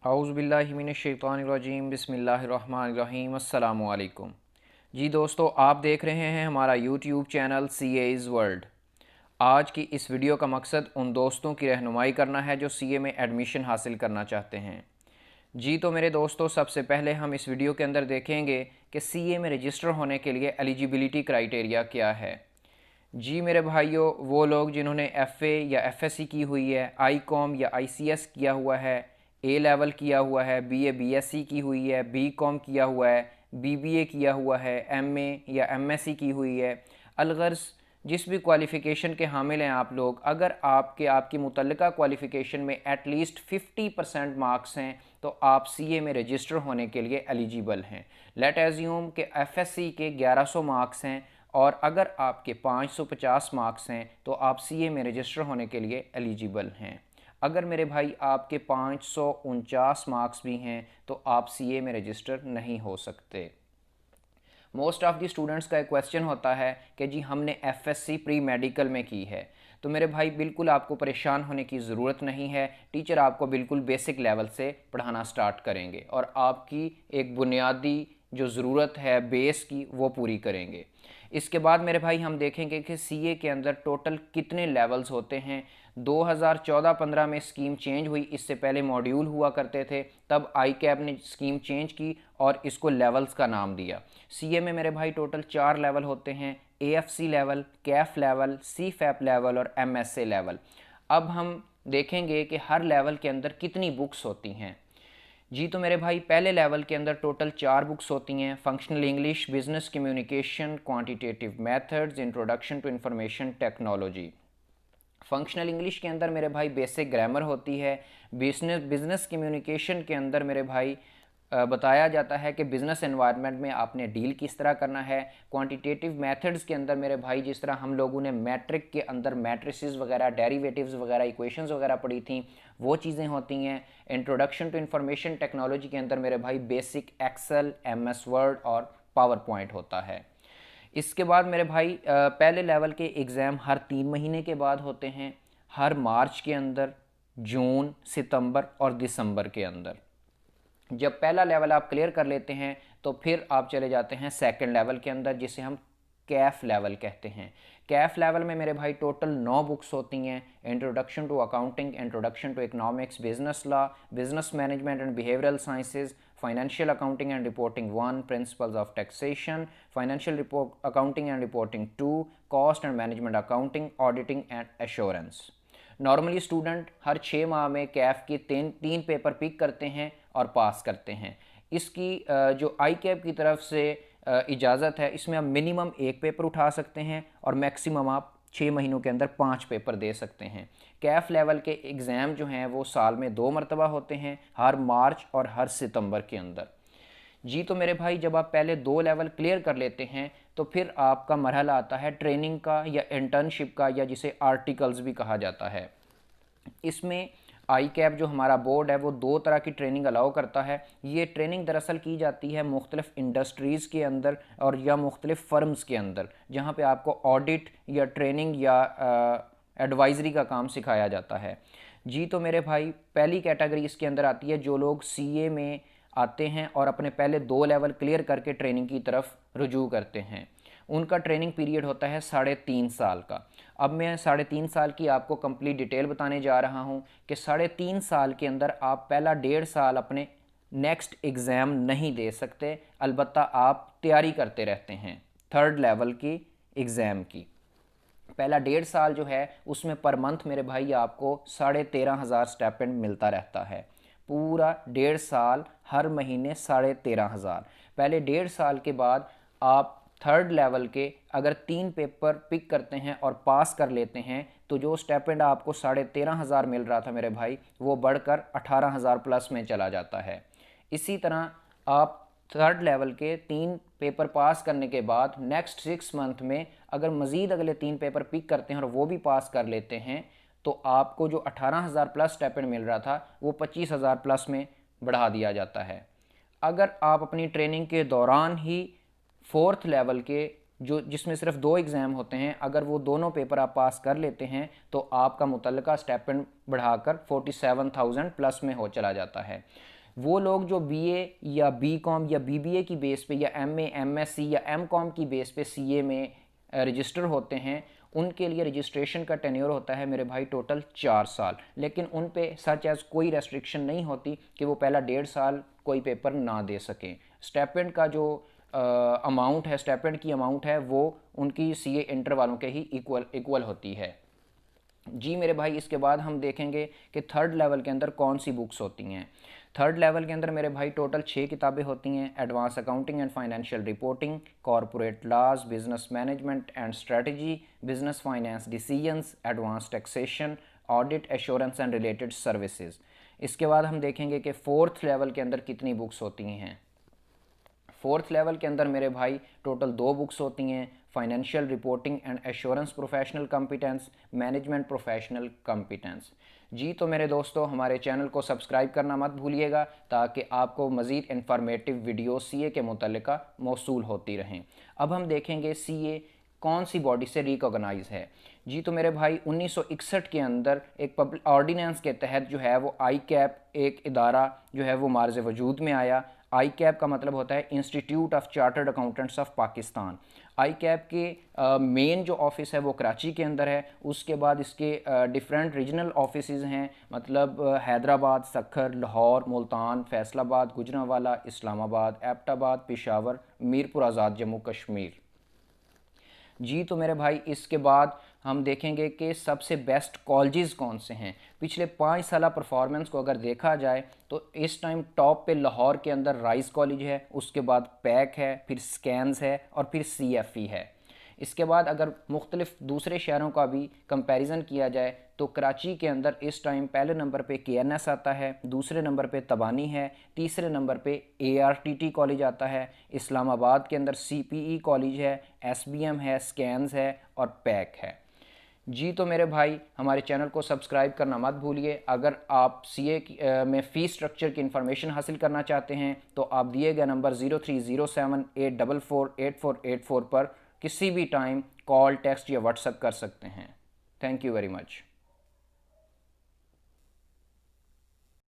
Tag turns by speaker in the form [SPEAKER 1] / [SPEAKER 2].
[SPEAKER 1] औज़ुबिल्लाहिमिनश्शैतानिर्रजीम बिस्मिल्लाहिर्रहमानिर्रहीम अस्सलामु अलैकुम। जी दोस्तों, आप देख रहे हैं हमारा यूट्यूब चैनल CA's वर्ल्ड। आज की इस वीडियो का मकसद उन दोस्तों की रहनुमाई करना है जो CA में एडमिशन हासिल करना चाहते हैं। जी तो मेरे दोस्तों, सबसे पहले हम इस वीडियो के अंदर देखेंगे कि CA में रजिस्टर होने के लिए एलिजिबिलिटी क्राइटेरिया क्या है। जी मेरे भाइयों, वो लोग जिन्होंने FA या FSC की हुई है, ICOM या ICS किया हुआ है, A लेवल किया हुआ है, BA BSc की हुई है, BCom किया हुआ है, BBA किया हुआ है, MA या MSc की हुई है, अलगर्ज जिस भी क्वालिफ़िकेशन के हामिल हैं आप लोग, अगर आपकी मुतल्लिका क्वालिफ़िकेशन में एटलीस्ट 50% मार्क्स हैं तो आप CA में रजिस्टर होने के लिए एलिजिबल हैं। लेट एज्यूम कि FSC के 1100 मार्क्स हैं और अगर आपके 550 मार्क्स हैं तो आप CA में रजिस्टर होने के लिए एलिजिबल हैं। अगर मेरे भाई आपके 549 मार्क्स भी हैं तो आप CA में रजिस्टर नहीं हो सकते। मोस्ट ऑफ़ दी स्टूडेंट्स का एक क्वेश्चन होता है कि जी हमने FSC प्री मेडिकल में की है। तो मेरे भाई बिल्कुल आपको परेशान होने की ज़रूरत नहीं है। टीचर आपको बिल्कुल बेसिक लेवल से पढ़ाना स्टार्ट करेंगे और आपकी एक बुनियादी जो ज़रूरत है बेस की वो पूरी करेंगे। इसके बाद मेरे भाई हम देखेंगे कि CA के अंदर टोटल कितने लेवल्स होते हैं। 2014-15 में स्कीम चेंज हुई, इससे पहले मॉड्यूल हुआ करते थे, तब ICAP ने स्कीम चेंज की और इसको लेवल्स का नाम दिया। CA में मेरे भाई टोटल 4 लेवल होते हैं, AFC level, CAF level, CFAP level और MSA लेवल। अब हम देखेंगे कि हर लेवल के अंदर कितनी बुक्स होती हैं। जी तो मेरे भाई पहले लेवल के अंदर टोटल 4 बुक्स होती हैं, functional English, business communication, quantitative methods, introduction to information technology. Functional English के अंदर मेरे भाई बेसिक ग्रामर होती है। बिजनेस कम्युनिकेशन के अंदर मेरे भाई बताया जाता है कि बिज़नेस एनवायरनमेंट में आपने डील किस तरह करना है। क्वांटिटेटिव मेथड्स के अंदर मेरे भाई जिस तरह हम लोगों ने मैट्रिक के अंदर मैट्रिसेस वगैरह, डेरिवेटिव्स वगैरह, इक्वेशंस वगैरह पढ़ी थी, वो चीज़ें होती हैं। इंट्रोडक्शन टू इंफॉर्मेशन टेक्नोलॉजी के अंदर मेरे भाई बेसिक एक्सेल, MS वर्ड और पावर पॉइंट होता है। इसके बाद मेरे भाई पहले लेवल के एग्ज़ाम हर 3 महीने के बाद होते हैं, हर मार्च के अंदर, जून, सितंबर और दिसंबर के अंदर। जब पहला लेवल आप क्लियर कर लेते हैं तो फिर आप चले जाते हैं सेकंड लेवल के अंदर, जिसे हम कैफ लेवल कहते हैं। कैफ लेवल में मेरे भाई टोटल 9 बुक्स होती हैं। Introduction to accounting, introduction to economics, business law, business management and behavioural sciences, financial accounting and reporting 1, principles of taxation, financial accounting and reporting 2, cost and management accounting, auditing and assurance. Normally student हर 6 माह में कैफ के तीन paper pick करते हैं और पास करते हैं। इसकी जो ICAP की तरफ से इजाज़त है, इसमें आप मिनिमम 1 पेपर उठा सकते हैं और मैक्सिमम आप 6 महीनों के अंदर 5 पेपर दे सकते हैं। कैफ लेवल के एग्ज़ाम जो हैं वो साल में 2 मरतबा होते हैं, हर मार्च और हर सितंबर के अंदर। जी तो मेरे भाई जब आप पहले 2 लेवल क्लियर कर लेते हैं तो फिर आपका मरहला आता है ट्रेनिंग का या इंटर्नशिप का, या जिसे आर्टिकल्स भी कहा जाता है। इसमें ICAP जो हमारा बोर्ड है वो 2 तरह की ट्रेनिंग अलाउ करता है। ये ट्रेनिंग दरअसल की जाती है मुख्तलिफ इंडस्ट्रीज़ के अंदर और या मुख्तलिफ फर्म्स के अंदर, जहाँ पे आपको ऑडिट या ट्रेनिंग या एडवाइज़री का काम सिखाया जाता है। जी तो मेरे भाई पहली कैटेगरी इसके अंदर आती है जो लोग CA में आते हैं और अपने पहले 2 लेवल क्लियर करके ट्रेनिंग की तरफ रुजू करते हैं। उनका ट्रेनिंग पीरियड होता है 3.5 साल का। अब मैं 3.5 साल की आपको कंप्लीट डिटेल बताने जा रहा हूँ कि 3.5 साल के अंदर आप पहला 1.5 साल अपने नेक्स्ट एग्ज़ाम नहीं दे सकते, अलबत्ता आप तैयारी करते रहते हैं थर्ड लेवल की एग्ज़ाम की। पहला 1.5 साल जो है उसमें पर मंथ मेरे भाई आपको 13,500 स्टेपेंड मिलता रहता है। पूरा 1.5 साल हर महीने 13,500। पहले 1.5 साल के बाद आप थर्ड लेवल के अगर 3 पेपर पिक करते हैं और पास कर लेते हैं तो जो स्टेपेंड आपको 13,500 मिल रहा था मेरे भाई वो बढ़कर 18,000 प्लस में चला जाता है। इसी तरह आप थर्ड लेवल के 3 पेपर पास करने के बाद नेक्स्ट 6 मंथ में अगर मज़ीद अगले 3 पेपर पिक करते हैं और वो भी पास कर लेते हैं तो आपको जो 18,000 प्लस स्टेपेंड मिल रहा था वो 25,000 प्लस में बढ़ा दिया जाता है। अगर आप अपनी ट्रेनिंग के दौरान ही फोर्थ लेवल के जो जिसमें सिर्फ 2 एग्ज़ाम होते हैं, अगर वो दोनों पेपर आप पास कर लेते हैं तो आपका मुतल्लिका स्टाइपेंड बढ़ाकर 47,000 प्लस में हो चला जाता है। वो लोग जो बीए या बीकॉम या बीबीए की बेस पे या एमए, एमएससी या एमकॉम की बेस पे सीए में रजिस्टर होते हैं, उनके लिए रजिस्ट्रेशन का टेन्योर होता है मेरे भाई टोटल 4 साल। लेकिन उन पे सच एज़ कोई रेस्ट्रिक्शन नहीं होती कि वो पहला 1.5 साल कोई पेपर ना दे सकें। स्टाइपेंड का जो अमाउंट है, स्टाइपेंड की अमाउंट है, वो उनकी सीए इंटर वालों के ही इक्वल होती है। जी मेरे भाई, इसके बाद हम देखेंगे कि थर्ड लेवल के अंदर कौन सी बुक्स होती हैं। थर्ड लेवल के अंदर मेरे भाई टोटल 6 किताबें होती हैं। Advance accounting and financial reporting, corporate laws, business management and strategy, business finance decisions, advance taxation, audit, assurance and related services. इसके बाद हम देखेंगे कि फोर्थ लेवल के अंदर कितनी बुक्स होती हैं। फोर्थ लेवल के अंदर मेरे भाई टोटल 2 बुक्स होती हैं। Financial reporting and assurance professional competence, management professional competence. जी तो मेरे दोस्तों, हमारे चैनल को सब्सक्राइब करना मत भूलिएगा ताकि आपको मज़ीद इंफॉर्मेटिव वीडियो सीए के मुतल्लिका मौसूल होती रहें। अब हम देखेंगे सीए कौन सी बॉडी से रिकॉग्नाइज है। जी तो मेरे भाई 1961 के अंदर एक पब्लिक ऑर्डिनेंस के तहत जो है वो आई कैप एक इदारा जो है वो मार्ज वजूद में आया। आई कैप का मतलब होता है institute of chartered accountants of Pakistan. I cap के मेन जो ऑफिस है वो कराची के अंदर है। उसके बाद इसके डिफरेंट रीजनल ऑफिसेज हैं, मतलब हैदराबाद, सखर, लाहौर, मुल्तान, फैसलाबाद, गुजरांवाला, इस्लामाबाद, एबटाबाद, पेशावर, मीरपुर आज़ाद, जम्मू कश्मीर। जी तो मेरे भाई, इसके बाद हम देखेंगे कि सबसे बेस्ट कॉलेजेस कौन से हैं। पिछले 5 साल परफॉर्मेंस को अगर देखा जाए तो इस टाइम टॉप पे लाहौर के अंदर राइस कॉलेज है, उसके बाद पैक है, फिर स्कैन्स है और फिर CFE है। इसके बाद अगर मुख्तलिफ दूसरे शहरों का भी कंपैरिजन किया जाए तो कराची के अंदर इस टाइम पहले नंबर पे KNS आता है, दूसरे नंबर पे तबानी है, तीसरे नंबर पे ARTT कॉलेज आता है, इस्लामाबाद के अंदर CPE कॉलेज है, SBM है, स्कैन्स है और पैक है। जी तो मेरे भाई, हमारे चैनल को सब्सक्राइब करना मत भूलिए। अगर आप CA में फ़ीस स्ट्रक्चर की इन्फॉर्मेशन हासिल करना चाहते हैं तो आप दिए गए नंबर 0307848484 पर किसी भी टाइम कॉल, टेक्स्ट या व्हाट्सएप कर सकते हैं। Thank you very much.